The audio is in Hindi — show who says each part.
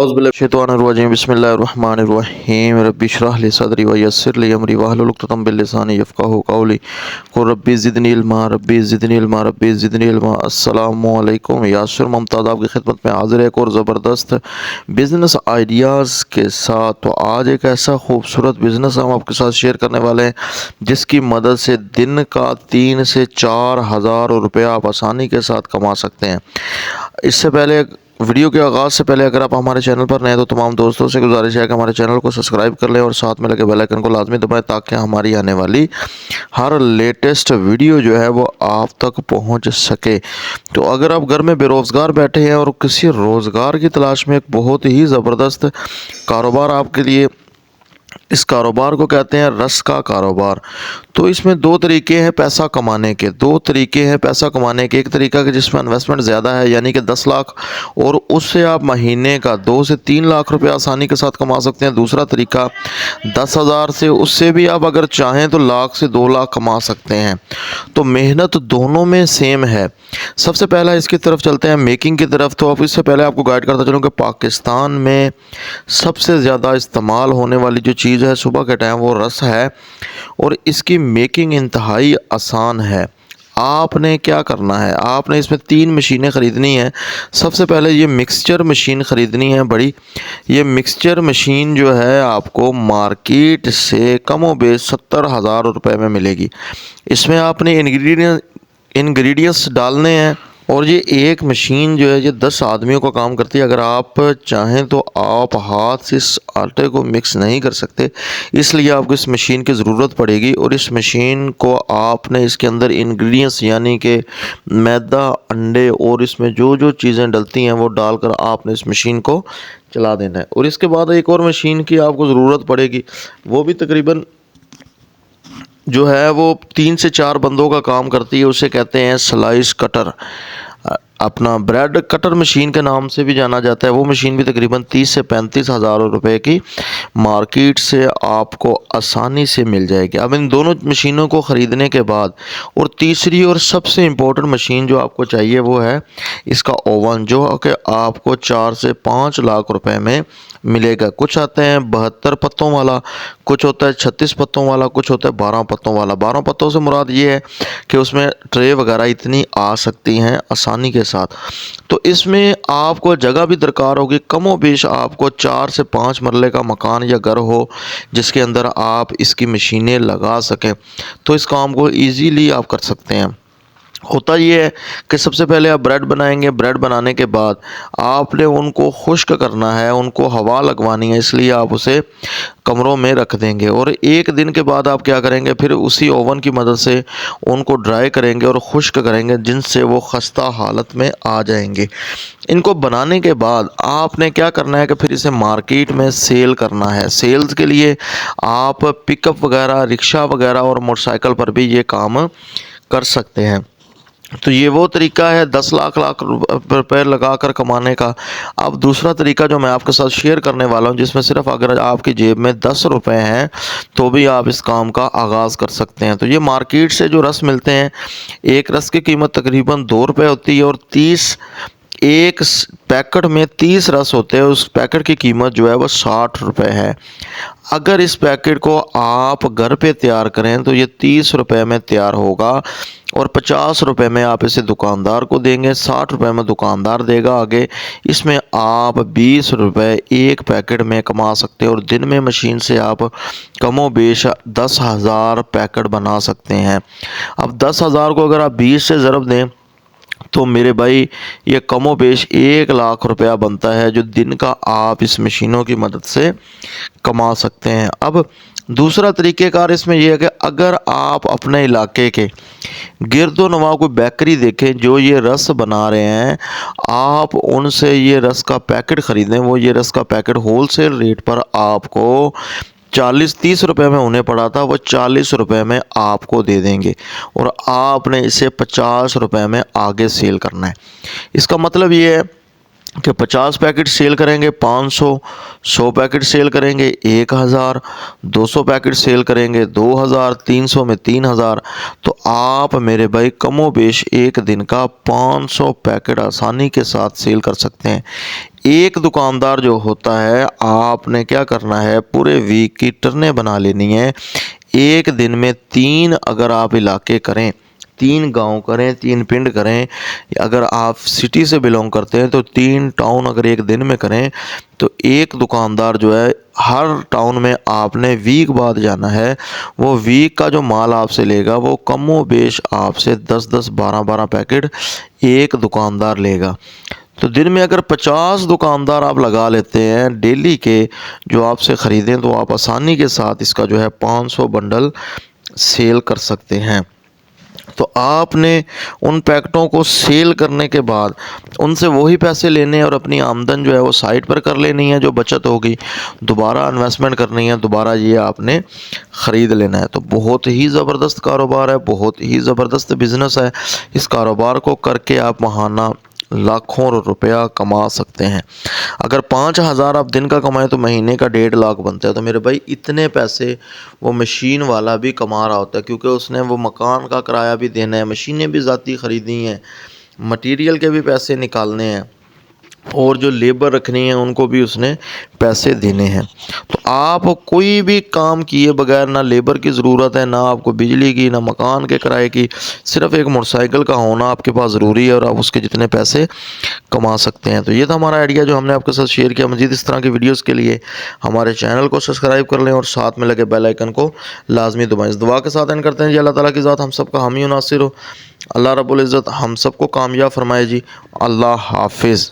Speaker 1: औज़ुबिल्लाहिमिनश्शैतानिर्रजीम बिस्मिल्लाहिर्रहमानिर्रहीम रब्बि इश्रह ली सदरी व यस्सिर ली अमरी वहलुल उक़दतम मिन लिसानी यफ़क़हू क़ौली क़ुल रब्बि ज़िदनी इल्मा रब्बि ज़िदनी इल्मा रब्बि ज़िदनी इल्मा। अस्सलामु अलैकुम। यासिर मुमताज़ आपकी खिदमत में हाज़िर है एक और ज़बरदस्त बिज़नेस आइडियाज़ के साथ। तो आज एक ऐसा खूबसूरत बिज़नेस हम आपके साथ शेयर करने वाले हैं जिसकी मदद से दिन का 3 से 4 हज़ार रुपये आप आसानी के साथ कमा सकते हैं। इससे पहले वीडियो के आगाज़ से पहले अगर आप हमारे चैनल पर नए हैं तो तमाम दोस्तों से गुजारिश है कि हमारे चैनल को सब्सक्राइब कर लें और साथ में लगे बेल आइकन को लाजमी दबाएं ताकि हमारी आने वाली हर लेटेस्ट वीडियो जो है वो आप तक पहुंच सके। तो अगर आप घर में बेरोज़गार बैठे हैं और किसी रोज़गार की तलाश में एक बहुत ही ज़बरदस्त कारोबार आपके लिए, इस कारोबार को कहते हैं रस का कारोबार। तो इसमें दो तरीके हैं पैसा कमाने के, एक तरीका कि जिसमें इन्वेस्टमेंट ज़्यादा है यानी कि 10 लाख और उससे आप महीने का 2 से 3 लाख रुपए आसानी के साथ कमा सकते हैं। दूसरा तरीका 10,000 से, उससे भी आप अगर चाहें तो लाख से 2 लाख कमा सकते हैं। तो मेहनत दोनों में सेम है। सबसे पहला इसकी तरफ चलते हैं मेकिंग की तरफ। तो अब इससे पहले आपको गाइड करता चलूँ कि पाकिस्तान में सबसे ज़्यादा इस्तेमाल होने वाली जो चीज़ है सुबह के टाइम वो रस है और इसकी मेकिंग इंतहाई आसान है। आपने क्या करना है, आपने इसमें 3 मशीनें ख़रीदनी हैं। सबसे पहले ये मिक्सचर मशीन ख़रीदनी है बड़ी। ये मिक्सचर मशीन जो है आपको मार्केट से कमो बेश 70,000 रुपये में मिलेगी। इसमें आपने इंग्रेडिएंट्स डालने हैं और ये एक मशीन जो है ये 10 आदमियों का काम करती है। अगर आप चाहें तो आप हाथ से इस आटे को मिक्स नहीं कर सकते, इसलिए आपको इस मशीन की ज़रूरत पड़ेगी। और इस मशीन को आपने इसके अंदर इंग्रेडिएंट्स यानी कि मैदा, अंडे और इसमें जो जो चीज़ें डलती हैं वो डालकर आपने इस मशीन को चला देना है। और इसके बाद एक और मशीन की आपको ज़रूरत पड़ेगी, वो भी तकरीबन जो है वो 3 से 4 बंदों का काम करती है। उसे कहते हैं स्लाइस कटर, अपना ब्रेड कटर मशीन के नाम से भी जाना जाता है। वो मशीन भी तकरीबन 30 से 35 हज़ार रुपये की मार्केट से आपको आसानी से मिल जाएगी। अब इन दोनों मशीनों को ख़रीदने के बाद और तीसरी और सबसे इम्पोर्टेंट मशीन जो आपको चाहिए वो है इसका ओवन, जो कि आपको 4 से 5 लाख रुपए में मिलेगा। कुछ आते हैं 72 पत्तों वाला, कुछ होता है 36 पत्तों वाला, कुछ होता है 12 पत्तों वाला। 12 पत्तों से मुराद ये है कि उसमें ट्रे वगैरह इतनी आ सकती हैं आसानी के साथ। तो इसमें आपको जगह भी दरकार होगी। कमो बेश आपको 4 से 5 मरले का मकान या घर हो जिसके अंदर आप इसकी मशीनें लगा सकें, तो इस काम को ईज़िली आप कर सकते हैं। होता ये है कि सबसे पहले आप ब्रेड बनाएंगे। ब्रेड बनाने के बाद आपने उनको खुश्क करना है, उनको हवा लगवानी है, इसलिए आप उसे कमरों में रख देंगे। और 1 दिन के बाद आप क्या करेंगे, फिर उसी ओवन की मदद से उनको ड्राई करेंगे और खुश्क करेंगे, जिनसे वो खस्ता हालत में आ जाएंगे। इनको बनाने के बाद आपने क्या करना है कि फिर इसे मार्केट में सेल करना है। सेल्स के लिए आप पिकअप वगैरह, रिक्शा वगैरह और मोटरसाइकिल पर भी ये काम कर सकते हैं। तो ये वो तरीका है 10 लाख रुपए लगा कर कमाने का। अब दूसरा तरीका जो मैं आपके साथ शेयर करने वाला हूँ, जिसमें सिर्फ अगर आपकी जेब में 10 रुपए हैं तो भी आप इस काम का आगाज़ कर सकते हैं। तो ये मार्केट से जो रस मिलते हैं, एक रस की कीमत तकरीबन 2 रुपये होती है और 30 एक पैकेट में 30 रस होते हैं। उस पैकेट की कीमत जो है वो 60 रुपये है। अगर इस पैकेट को आप घर पे तैयार करें तो ये 30 रुपये में तैयार होगा और 50 रुपये में आप इसे दुकानदार को देंगे, 60 रुपये में दुकानदार देगा आगे। इसमें आप 20 रुपये एक पैकेट में कमा सकते हैं और दिन में मशीन से आप कमो बेश 10,000 पैकेट बना सकते हैं। अब 10,000 को अगर आप 20 से ज़रब दें तो मेरे भाई ये कमो बेश 1 लाख रुपया बनता है, जो दिन का आप इस मशीनों की मदद से कमा सकते हैं। अब दूसरा तरीक़ेकार इसमें यह है कि अगर आप अपने इलाके के गिरदो नवा कोई बेकरी देखें जो ये रस बना रहे हैं, आप उनसे ये रस का पैकेट ख़रीदें। वो ये रस का पैकेट होलसेल रेट पर आपको 40-30 रुपये में उन्हें पड़ा था, वो 40 रुपये में आपको दे देंगे और आपने इसे 50 रुपये में आगे सेल करना है। इसका मतलब ये है कि 50 पैकेट सेल करेंगे 500, 100 पैकेट सेल करेंगे 1000, 200 पैकेट सेल करेंगे 2000, 300 में 3000। तो आप मेरे भाई कमो बेश एक दिन का 500 पैकेट आसानी के साथ सेल कर सकते हैं। एक दुकानदार जो होता है, आपने क्या करना है, पूरे वीक की टर्नें बना लेनी है। एक दिन में 3 अगर आप इलाके करें, 3 गांव करें, 3 पिंड करें, अगर आप सिटी से बिलोंग करते हैं तो 3 टाउन अगर एक दिन में करें, तो एक दुकानदार जो है हर टाउन में आपने वीक बाद जाना है। वो वीक का जो माल आपसे लेगा वो कमो बेश आपसे 10-10, 12-12 पैकेट एक दुकानदार लेगा। तो दिन में अगर 50 दुकानदार आप लगा लेते हैं डेली के जो आपसे ख़रीदें, तो आप आसानी के साथ इसका जो है 500 बंडल सेल कर सकते हैं। तो आपने उन पैकेटों को सेल करने के बाद उनसे वही पैसे लेने हैं और अपनी आमदन जो है वो साइड पर कर लेनी है। जो बचत होगी दोबारा इन्वेस्टमेंट करनी है, दोबारा ये आपने ख़रीद लेना है। तो बहुत ही ज़बरदस्त कारोबार है, बहुत ही ज़बरदस्त बिज़नेस है। इस कारोबार को करके आप महाना लाखों रुपया कमा सकते हैं। अगर 5,000 आप दिन का कमाएं तो महीने का 1.5 लाख बनता है। तो मेरे भाई इतने पैसे वो मशीन वाला भी कमा रहा होता है, क्योंकि उसने वो मकान का किराया भी देना है, मशीनें भी ज़ाती ख़रीदनी हैं, मटेरियल के भी पैसे निकालने हैं, और जो लेबर रखनी है उनको भी उसने पैसे देने हैं। तो आप कोई भी काम किए बगैर, ना लेबर की ज़रूरत है, ना आपको बिजली की, ना मकान के किराए की, सिर्फ़ एक मोटरसाइकिल का होना आपके पास ज़रूरी है और आप उसके जितने पैसे कमा सकते हैं। तो ये था हमारा आइडिया जो हमने आपके साथ शेयर किया। मज़ीद इस तरह की वीडियोस के लिए हमारे चैनल को सब्सक्राइब कर लें और साथ में लगे बेल आइकन को लाजमी दबाएं। इस दुआ के साथ एंड करते हैं जी, अल्लाह ताला की ज़ात हम सबका हामी और नासिर हो। अल्लाह रब्बुल इज़्ज़त हम सबको कामयाब फरमाए जी। अल्लाह हाफिज़।